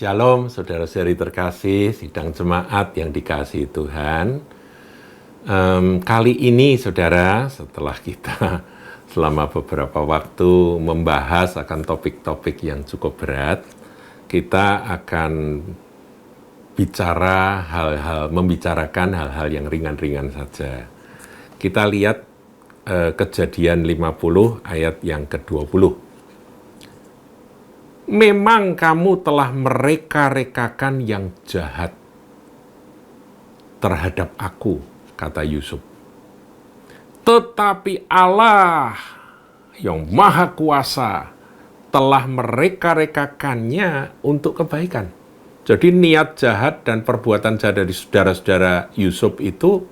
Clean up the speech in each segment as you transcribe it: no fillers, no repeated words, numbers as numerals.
Shalom, saudara-saudari terkasih, sidang jemaat yang dikasihi Tuhan. Kali ini, saudara, setelah kita selama beberapa waktu membahas akan topik-topik yang cukup berat, kita akan membicarakan hal-hal yang ringan-ringan saja. Kita lihat Kejadian 50 ayat yang ke-20. Memang kamu telah mereka-rekakan yang jahat terhadap aku, kata Yusuf. Tetapi Allah yang Maha Kuasa telah mereka-rekakannya untuk kebaikan. Jadi niat jahat dan perbuatan jahat dari saudara-saudara Yusuf itu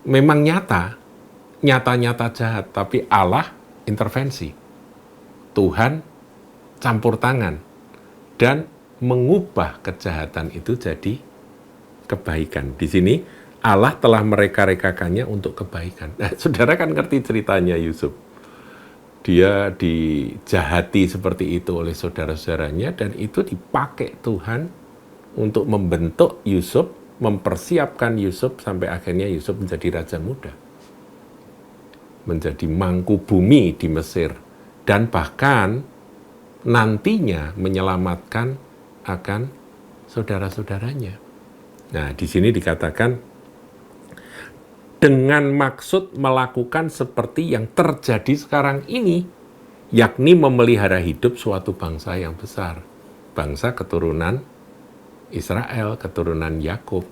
memang nyata-nyata jahat, tapi Allah intervensi. Tuhan campur tangan dan mengubah kejahatan itu jadi kebaikan. Di sini Allah telah mereka-rekakannya untuk kebaikan. Nah, saudara kan ngerti ceritanya Yusuf. Dia dijahati seperti itu oleh saudara-saudaranya dan itu dipakai Tuhan untuk membentuk Yusuf, mempersiapkan Yusuf sampai akhirnya Yusuf menjadi raja muda. Menjadi mangku bumi di Mesir dan bahkan nantinya menyelamatkan akan saudara-saudaranya. Nah, di sini dikatakan dengan maksud melakukan seperti yang terjadi sekarang ini, yakni memelihara hidup suatu bangsa yang besar, bangsa keturunan Israel, keturunan Yakub.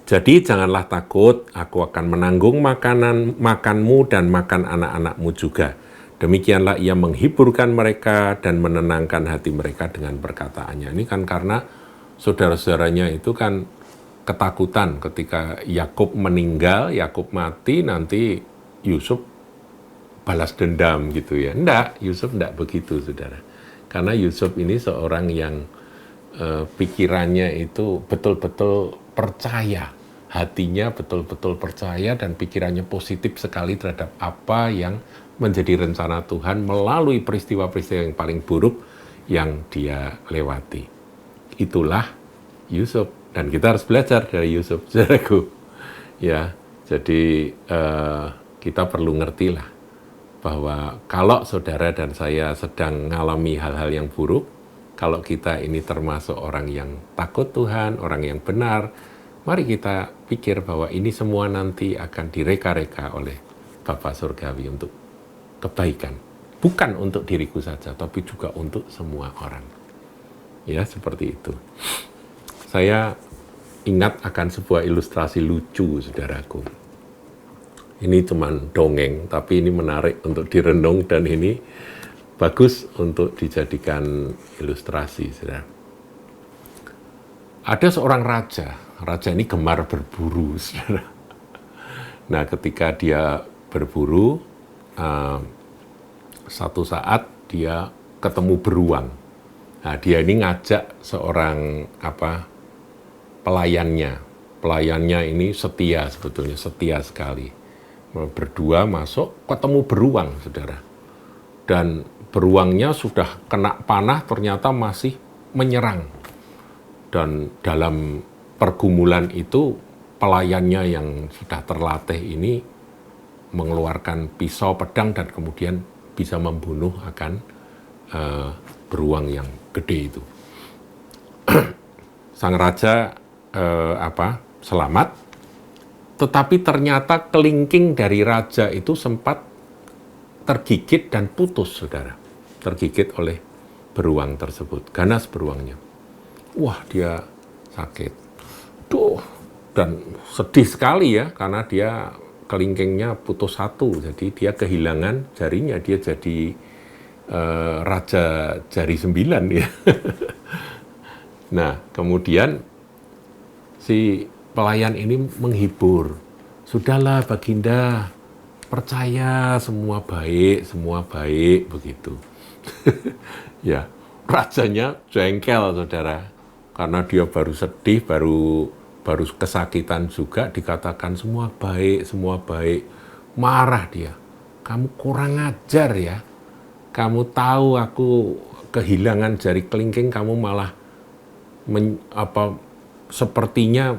Jadi janganlah takut, aku akan menanggung makanmu dan makan anak-anakmu juga. Demikianlah ia menghiburkan mereka dan menenangkan hati mereka dengan perkataannya. Ini kan karena saudara-saudaranya itu kan ketakutan ketika Yakub meninggal, Yakub mati, nanti Yusuf balas dendam gitu ya. Enggak, Yusuf enggak begitu, saudara. Karena Yusuf ini seorang yang pikirannya itu betul-betul percaya, hatinya betul-betul percaya dan pikirannya positif sekali terhadap apa yang menjadi rencana Tuhan melalui peristiwa-peristiwa yang paling buruk yang dia lewati. Itulah Yusuf, dan kita harus belajar dari Yusuf, saudaraku. Ya, jadi kita perlu ngertilah bahwa kalau saudara dan saya sedang mengalami hal-hal yang buruk, kalau kita ini termasuk orang yang takut Tuhan, orang yang benar, mari kita pikir bahwa ini semua nanti akan direka-reka oleh Bapa Surgawi untuk kebaikan. Bukan untuk diriku saja, tapi juga untuk semua orang. Ya, seperti itu. Saya ingat akan sebuah ilustrasi lucu, saudaraku. Ini cuman dongeng, tapi ini menarik untuk direnung dan ini bagus untuk dijadikan ilustrasi, saudara. Ada seorang raja ini gemar berburu, saudara. Nah, ketika dia berburu, satu saat dia ketemu beruang. Nah, dia ini ngajak seorang pelayannya ini setia, sebetulnya setia sekali. Berdua masuk, ketemu beruang, saudara. Dan beruangnya sudah kena panah, ternyata masih menyerang. Dan dalam pergumulan itu, pelayannya yang sudah terlatih ini mengeluarkan pisau, pedang, dan kemudian bisa membunuh akan beruang yang gede itu. Sang raja selamat, tetapi ternyata kelingking dari raja itu sempat tergigit dan putus, saudara. Tergigit oleh beruang tersebut, ganas beruangnya. Wah, dia sakit. Dan sedih sekali ya, karena dia kelingkingnya putus satu, jadi dia kehilangan jarinya, dia jadi raja jari 9 ya. Nah, kemudian si pelayan ini menghibur. Sudahlah Baginda, percaya semua baik begitu. Ya, rajanya jengkel, saudara, karena dia baru sedih, baru kesakitan juga, dikatakan semua baik, marah dia. Kamu kurang ajar ya, kamu tahu aku kehilangan jari kelingking kamu malah sepertinya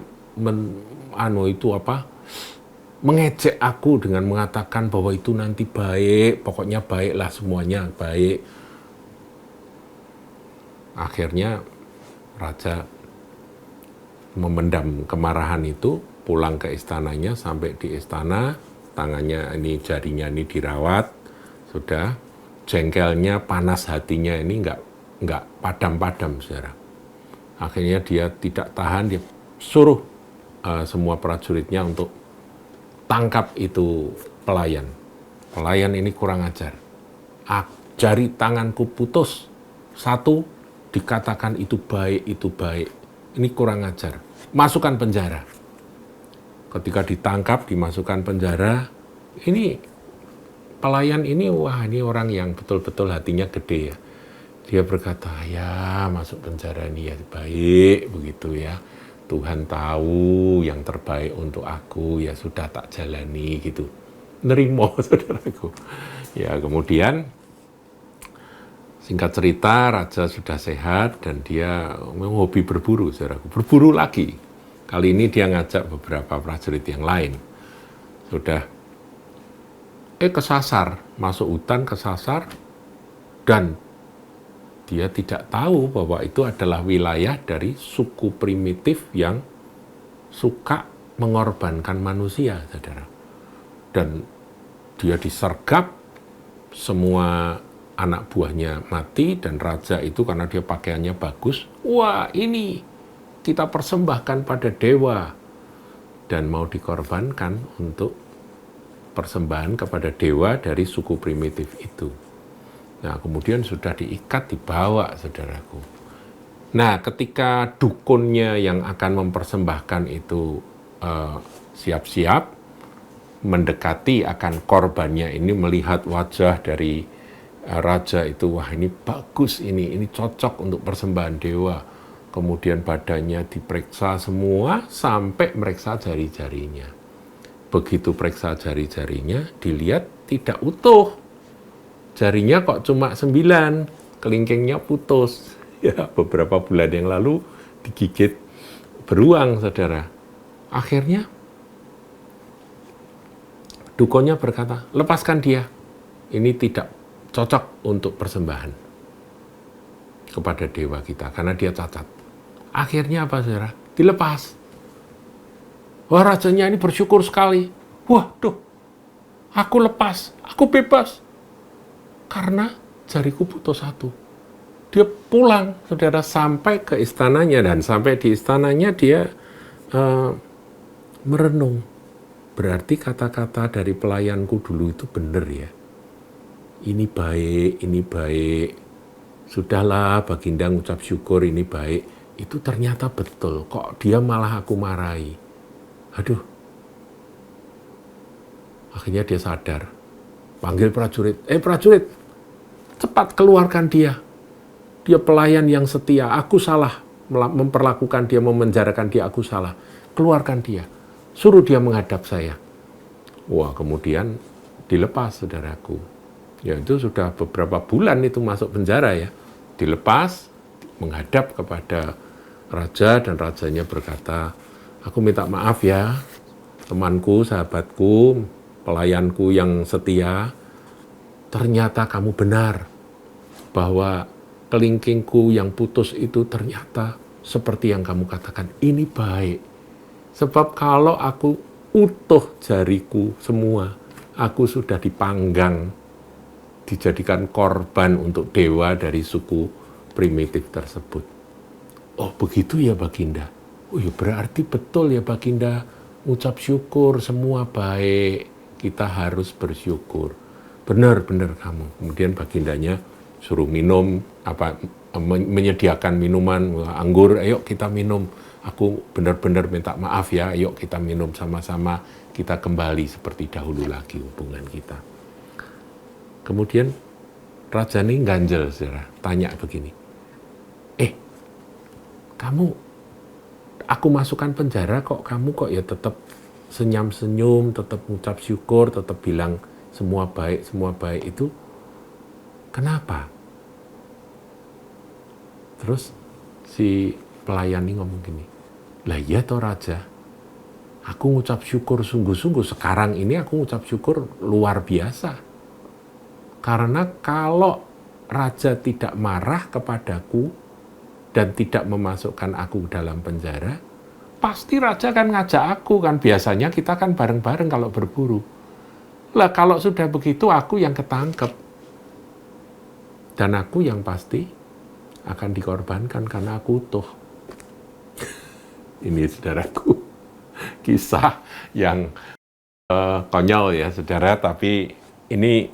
mengejek aku dengan mengatakan bahwa itu nanti baik, pokoknya baiklah, semuanya baik. Akhirnya raja memendam kemarahan itu, pulang ke istananya. Sampai di istana, tangannya ini, jarinya ini dirawat, sudah. Jengkelnya, panas hatinya ini nggak padam-padam, saudara. Akhirnya dia tidak tahan, dia suruh semua prajuritnya untuk tangkap itu pelayan. Pelayan ini kurang ajar. Jari tanganku putus, satu dikatakan itu baik, itu baik. Ini kurang ajar. Masukkan penjara. Ketika ditangkap, dimasukkan penjara, ini pelayan ini, wah ini orang yang betul-betul hatinya gede ya. Dia berkata, ya masuk penjara ini ya baik, begitu ya. Tuhan tahu yang terbaik untuk aku, ya sudah tak jalani gitu. Nerimo, saudaraku. Ya kemudian, singkat cerita, raja sudah sehat dan dia hobi berburu, saudaraku. Berburu lagi. Kali ini dia ngajak beberapa prajurit yang lain. Sudah kesasar, masuk hutan kesasar, dan dia tidak tahu bahwa itu adalah wilayah dari suku primitif yang suka mengorbankan manusia, saudara. Dan dia disergap, semua anak buahnya mati, dan raja itu karena dia pakaiannya bagus, wah ini kita persembahkan pada dewa, dan mau dikorbankan untuk persembahan kepada dewa dari suku primitif itu. Nah, kemudian sudah diikat, dibawa, saudaraku. Nah, ketika dukunnya yang akan mempersembahkan itu siap-siap, mendekati akan korbannya ini, melihat wajah dari raja itu, wah ini bagus, ini cocok untuk persembahan dewa. Kemudian badannya diperiksa semua, sampai meriksa jari-jarinya. Begitu periksa jari-jarinya, dilihat tidak utuh. Jarinya kok cuma 9, kelingkingnya putus. Ya, beberapa bulan yang lalu digigit beruang, saudara. Akhirnya, dukunnya berkata, lepaskan dia. Ini tidak cocok untuk persembahan kepada dewa kita, karena dia cacat. Akhirnya apa, saudara? Dilepas. Wah, rajanya ini bersyukur sekali. Waduh, aku lepas, aku bebas. Karena jariku putus satu. Dia pulang, saudara, sampai ke istananya. Dan sampai di istananya dia merenung. Berarti kata-kata dari pelayanku dulu itu benar ya. Ini baik, ini baik. Sudahlah, Baginda ngucap syukur, ini baik. Itu ternyata betul. Kok dia malah aku marahi. Aduh, akhirnya dia sadar, panggil prajurit, prajurit, cepat keluarkan dia. Dia pelayan yang setia, aku salah memperlakukan dia, memenjarakan dia, aku salah. Keluarkan dia, suruh dia menghadap saya. Wah, kemudian dilepas, saudaraku. Ya itu sudah beberapa bulan itu masuk penjara ya. Dilepas, menghadap kepada raja, dan rajanya berkata, aku minta maaf ya, temanku, sahabatku, pelayanku yang setia, ternyata kamu benar bahwa kelingkingku yang putus itu ternyata seperti yang kamu katakan, ini baik. Sebab kalau aku utuh jariku semua, aku sudah dipanggang, dijadikan korban untuk dewa dari suku primitif tersebut. Oh begitu ya Baginda. Oh ya berarti betul ya Baginda, ucap syukur semua baik, kita harus bersyukur. Benar-benar kamu. Kemudian Bagindanya suruh minum, menyediakan minuman anggur, ayo kita minum. Aku benar-benar minta maaf ya, ayo kita minum sama-sama, kita kembali seperti dahulu lagi hubungan kita. Kemudian raja ini ganjel, saudara, tanya begini, aku masukkan penjara kok kamu kok ya tetap senyum-senyum, tetap mengucap syukur, tetap bilang semua baik itu kenapa? Terus si pelayan ini ngomong gini, lah iya toh raja, aku ngucap syukur sungguh-sungguh, sekarang ini aku ngucap syukur luar biasa. Karena kalau raja tidak marah kepadaku dan tidak memasukkan aku dalam penjara, pasti raja kan ngajak aku kan, biasanya kita kan bareng-bareng kalau berburu. Lah kalau sudah begitu aku yang ketangkep. Dan aku yang pasti akan dikorbankan karena aku utuh. Ini saudaraku, kisah yang konyol ya saudara, tapi ini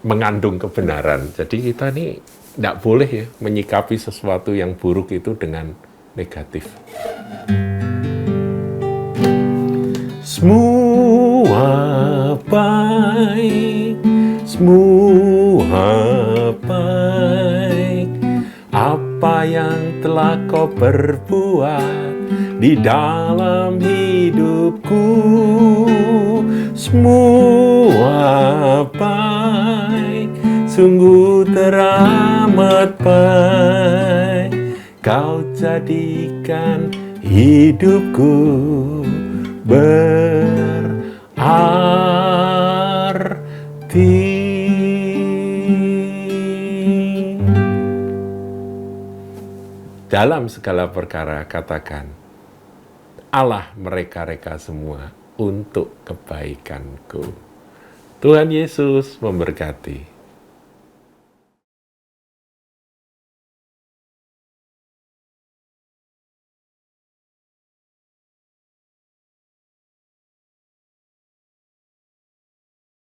mengandung kebenaran. Jadi kita ini tidak boleh ya menyikapi sesuatu yang buruk itu dengan negatif. Semua baik, semua baik, apa yang telah kau perbuat di dalam hidupku, semua baik, sungguh teramat baik, kau jadikan hidupku berarti. Dalam segala perkara katakan, Allah mereka-reka semua untuk kebaikanku. Tuhan Yesus memberkati.